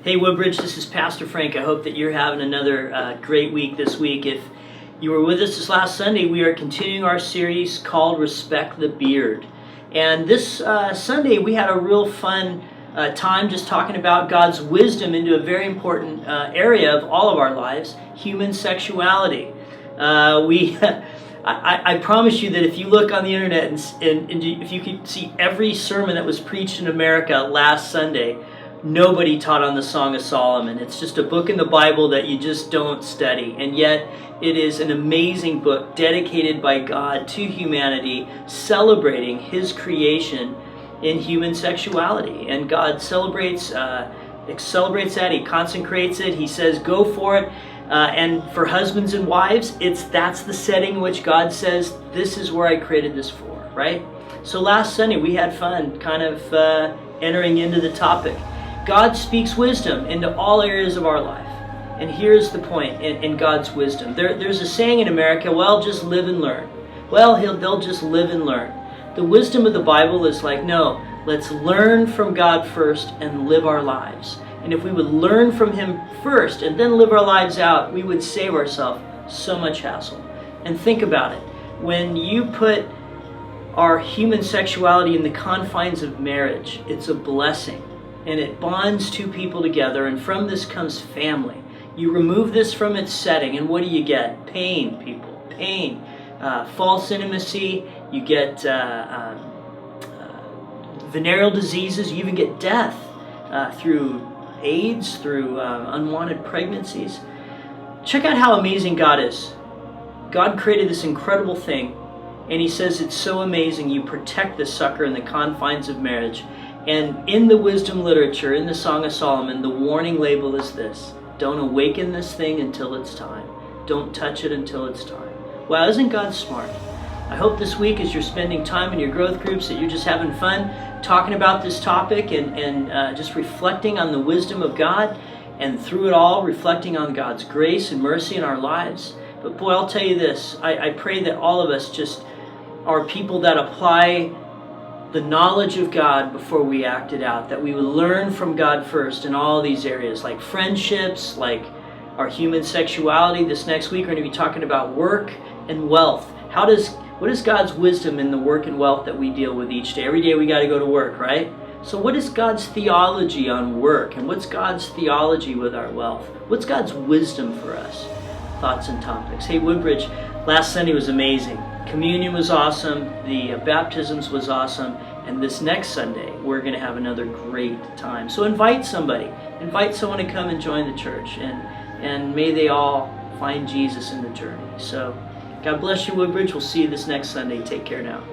Hey Woodbridge, this is Pastor Frank. I hope that you're having another great week this week. If you were with us this last Sunday, we are continuing our series called Respect the Beard. And this Sunday we had a real fun time just talking about God's wisdom into a very important area of all of our lives, human sexuality. I promise you that if you look on the internet and if you could see every sermon that was preached in America last Sunday, nobody taught on the Song of Solomon. It's just a book in the Bible that you just don't study. And yet it is an amazing book dedicated by God to humanity, celebrating His creation in human sexuality. And God celebrates that. He consecrates it. He says, go for it. And for husbands and wives, that's the setting in which God says, this is where I created this for, right? So last Sunday we had fun kind of entering into the topic. God speaks wisdom into all areas of our life. And here's the point in God's wisdom. There's a saying in America, well, just live and learn. Well, they'll just live and learn. The wisdom of the Bible is like, no, let's learn from God first and live our lives. And if we would learn from Him first and then live our lives out, we would save ourselves so much hassle. And think about it. When you put our human sexuality in the confines of marriage, it's a blessing. And it bonds two people together, and from this comes family. You remove this from its setting, and what do you get? Pain, people. Pain. False intimacy. You get venereal diseases. You even get death through AIDS, through unwanted pregnancies. Check out how amazing God is. God created this incredible thing, and He says it's so amazing you protect this sucker in the confines of marriage. And in the wisdom literature, in the Song of Solomon, the warning label is this: don't awaken this thing until it's time. Don't touch it until it's time. Wow, isn't God smart? I hope this week as you're spending time in your growth groups that you're just having fun talking about this topic and just reflecting on the wisdom of God, and through it all reflecting on God's grace and mercy in our lives. But boy, I'll tell you this, I pray that all of us just are people that apply the knowledge of God before we act it out, that we would learn from God first in all these areas, like friendships, like our human sexuality. This next week we're going to be talking about work and wealth. What is God's wisdom in the work and wealth that we deal with each day? Every day we got to go to work, right? So what is God's theology on work? And what's God's theology with our wealth? What's God's wisdom for us? Thoughts and topics. Hey Woodbridge, last Sunday was amazing. Communion was awesome. The baptisms was awesome. And this next Sunday, we're going to have another great time. So invite somebody. Invite someone to come and join the church. And may they all find Jesus in the journey. So God bless you, Woodbridge. We'll see you this next Sunday. Take care now.